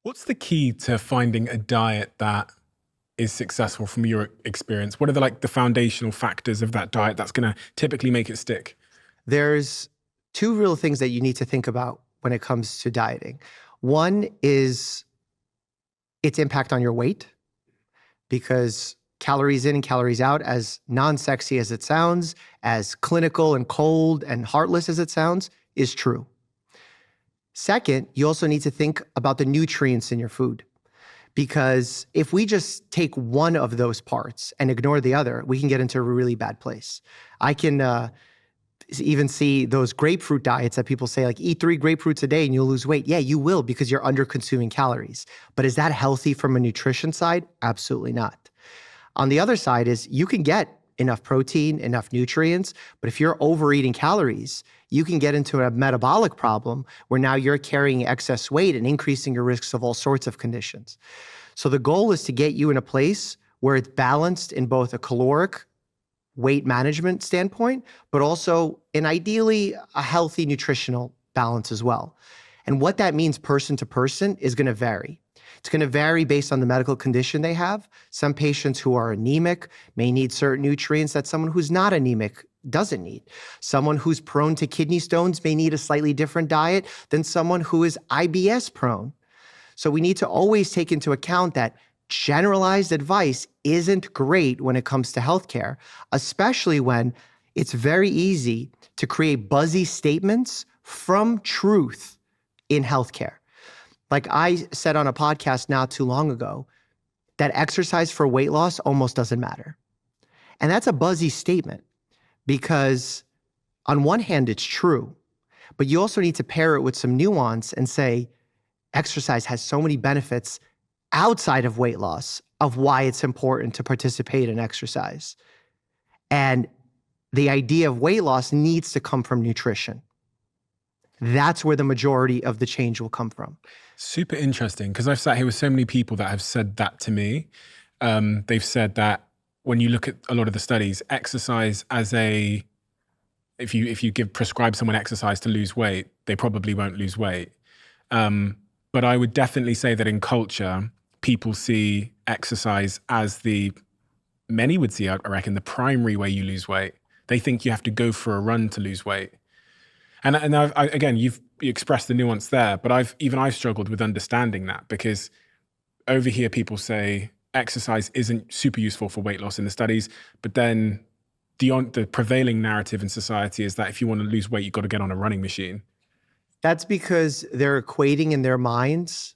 What's the key to finding a diet that is successful from your experience? What are the foundational factors of that diet that's going to typically make it stick? There's two real things that you need to think about when it comes to dieting. One is its impact on your weight, because calories in and calories out, as non-sexy as it sounds, as clinical and cold and heartless as it sounds, is true. Second, you also need to think about the nutrients in your food, because if we just take one of those parts and ignore the other, we can get into a really bad place. I can even see those grapefruit diets that people say, like, eat 3 grapefruits a day and you'll lose weight. Yeah, you will, because you're under consuming calories. But is that healthy from a nutrition side? Absolutely not. On the other side is you can get enough protein, enough nutrients, but if you're overeating calories, you can get into a metabolic problem where now you're carrying excess weight and increasing your risks of all sorts of conditions. So the goal is to get you in a place where it's balanced in both a caloric weight management standpoint, but also in ideally a healthy nutritional balance as well. And what that means person to person is going to vary. It's going to vary based on the medical condition they have. Some patients who are anemic may need certain nutrients that someone who's not anemic doesn't need. Someone who's prone to kidney stones may need a slightly different diet than someone who is IBS prone. So we need to always take into account that generalized advice isn't great when it comes to healthcare, especially when it's very easy to create buzzy statements from truth in healthcare. Like I said on a podcast not too long ago, that exercise for weight loss almost doesn't matter. And that's a buzzy statement, because on one hand, it's true, but you also need to pair it with some nuance and say, exercise has so many benefits outside of weight loss of why it's important to participate in exercise. And the idea of weight loss needs to come from nutrition. That's where the majority of the change will come from. Super interesting, because I've sat here with so many people that have said that to me. They've said that when you look at a lot of the studies, exercise if you prescribe someone exercise to lose weight, they probably won't lose weight. But I would definitely say that in culture, people see exercise as many would see, I reckon, the primary way you lose weight. They think you have to go for a run to lose weight. And again, you expressed the nuance there, but I've struggled with understanding that, because over here people say exercise isn't super useful for weight loss in the studies, but then the prevailing narrative in society is that if you want to lose weight, you've got to get on a running machine. That's because they're equating in their minds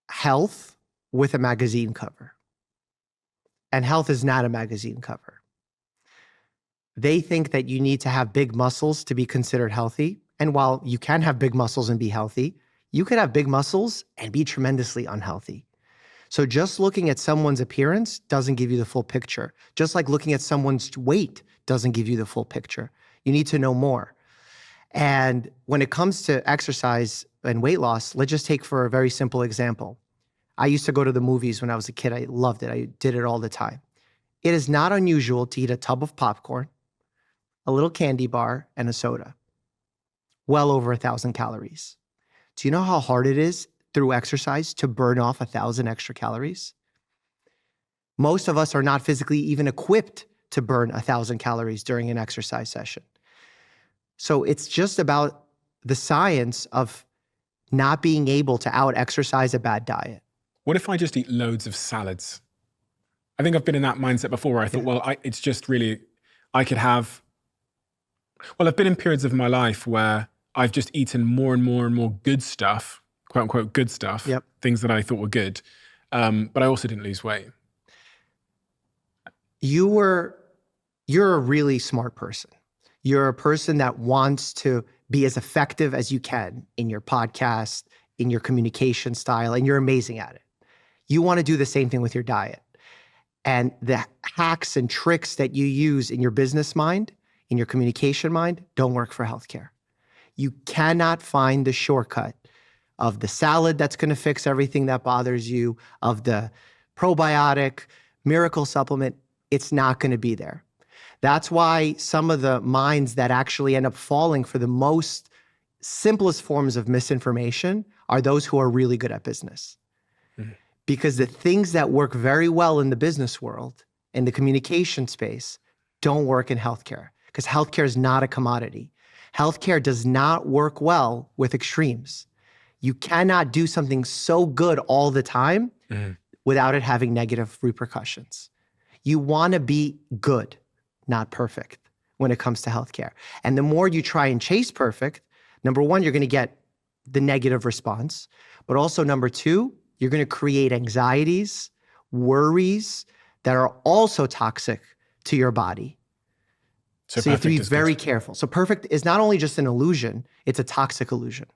health with a magazine cover. And health is not a magazine cover. They think that you need to have big muscles to be considered healthy. And while you can have big muscles and be healthy, you could have big muscles and be tremendously unhealthy. So just looking at someone's appearance doesn't give you the full picture. Just like looking at someone's weight doesn't give you the full picture. You need to know more. And when it comes to exercise and weight loss, let's just take for a very simple example. I used to go to the movies when I was a kid. I loved it. I did it all the time. It is not unusual to eat a tub of popcorn, a little candy bar, and a soda. Well over 1,000 calories. Do you know how hard it is through exercise to burn off 1,000 extra calories? Most of us are not physically even equipped to burn 1,000 calories during an exercise session. So it's just about the science of not being able to out-exercise a bad diet. What if I just eat loads of salads? I think I've been in that mindset before where I thought, it's just really, I've been in periods of my life where I've just eaten more and more and more good stuff, quote unquote good stuff, things that I thought were good, but I also didn't lose weight. You're a really smart person. You're a person that wants to be as effective as you can in your podcast, in your communication style, and you're amazing at it. You want to do the same thing with your diet. And the hacks and tricks that you use in your business mind, in your communication mind, don't work for healthcare. You cannot find the shortcut of the salad that's going to fix everything that bothers you, of the probiotic, miracle supplement. It's not going to be there. That's why some of the minds that actually end up falling for the most simplest forms of misinformation are those who are really good at business. Because the things that work very well in the business world, in the communication space, don't work in healthcare, because healthcare is not a commodity. Healthcare does not work well with extremes. You cannot do something so good all the time without it having negative repercussions. You want to be good, not perfect, when it comes to healthcare. And the more you try and chase perfect, number one, you're going to get the negative response. But also, number two, you're going to create anxieties, worries that are also toxic to your body. So you have to be very careful. So perfect is not only just an illusion, it's a toxic illusion.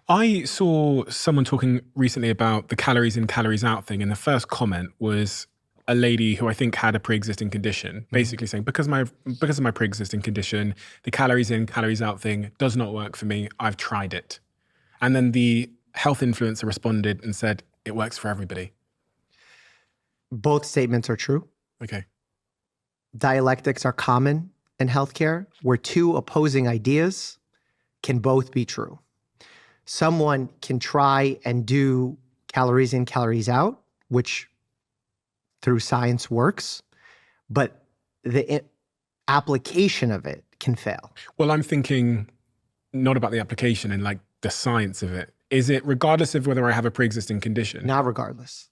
I saw someone talking recently about the calories in, calories out thing. And the first comment was a lady who I think had a pre-existing condition, basically saying, because of my pre-existing condition, the calories in, calories out thing does not work for me. I've tried it. And then the health influencer responded and said, it works for everybody. Both statements are true. Okay. Dialectics are common in healthcare, where two opposing ideas can both be true. Someone can try and do calories in, calories out, which through science works, but the application of it can fail. Well, I'm thinking not about the application and like the science of it. Is it regardless of whether I have a pre-existing condition? Not regardless.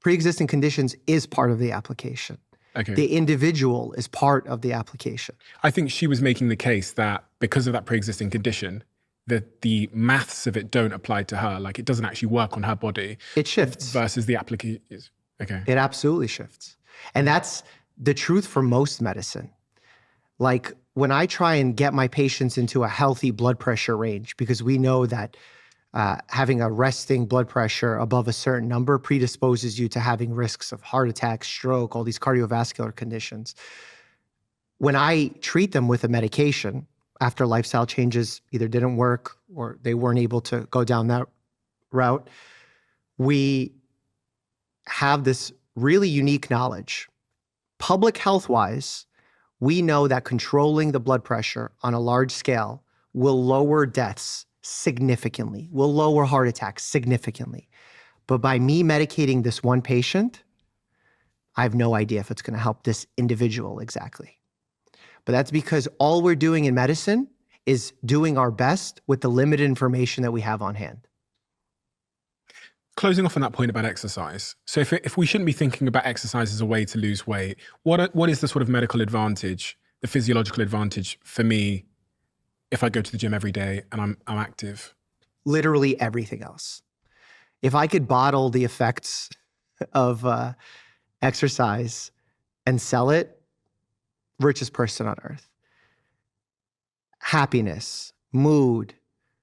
Pre-existing conditions is part of the application. Okay. The individual is part of the application. I think she was making the case that because of that pre-existing condition, that the maths of it don't apply to her. Like it doesn't actually work on her body. It shifts. Versus the application. Okay. It absolutely shifts. And that's the truth for most medicine. Like when I try and get my patients into a healthy blood pressure range, because we know that having a resting blood pressure above a certain number predisposes you to having risks of heart attack, stroke, all these cardiovascular conditions. When I treat them with a medication after lifestyle changes either didn't work or they weren't able to go down that route, we have this really unique knowledge. Public health-wise, we know that controlling the blood pressure on a large scale will lower deaths significantly, will lower heart attacks significantly. But by me medicating this one patient, I have no idea if it's going to help this individual exactly. But that's because all we're doing in medicine is doing our best with the limited information that we have on hand. Closing off on that point about exercise. So if we shouldn't be thinking about exercise as a way to lose weight, what is the sort of medical advantage, the physiological advantage for me if I go to the gym every day and I'm active? Literally everything else. If I could bottle the effects of exercise and sell it, richest person on earth. Happiness, mood,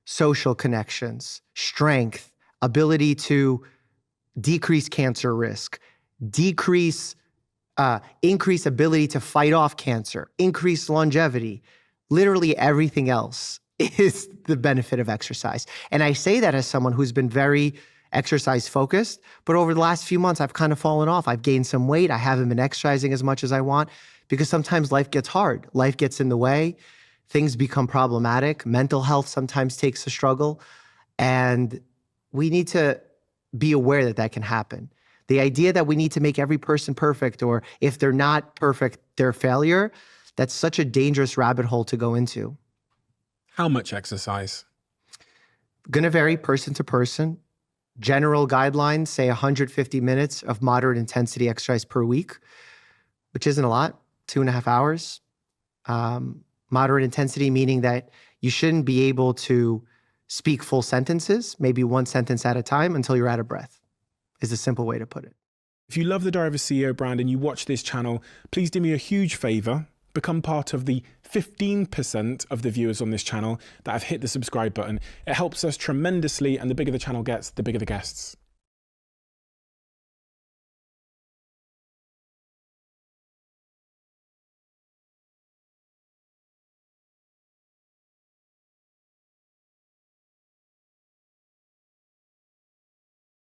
social connections, strength, ability to decrease cancer risk, increase ability to fight off cancer, increase longevity. Literally everything else is the benefit of exercise. And I say that as someone who's been very exercise focused, but over the last few months, I've kind of fallen off. I've gained some weight. I haven't been exercising as much as I want because sometimes life gets hard. Life gets in the way. Things become problematic. Mental health sometimes takes a struggle. And we need to be aware that that can happen. The idea that we need to make every person perfect, or if they're not perfect, they're a failure, that's such a dangerous rabbit hole to go into. How much exercise? Going to vary person to person. General guidelines say 150 minutes of moderate intensity exercise per week, which isn't a lot, 2.5 hours. Moderate intensity meaning that you shouldn't be able to speak full sentences, maybe one sentence at a time until you're out of breath, is a simple way to put it. If you love the Diary of a CEO brand and you watch this channel, please do me a huge favor. Become part of the 15% of the viewers on this channel that have hit the subscribe button. It helps us tremendously, and the bigger the channel gets, the bigger the guests.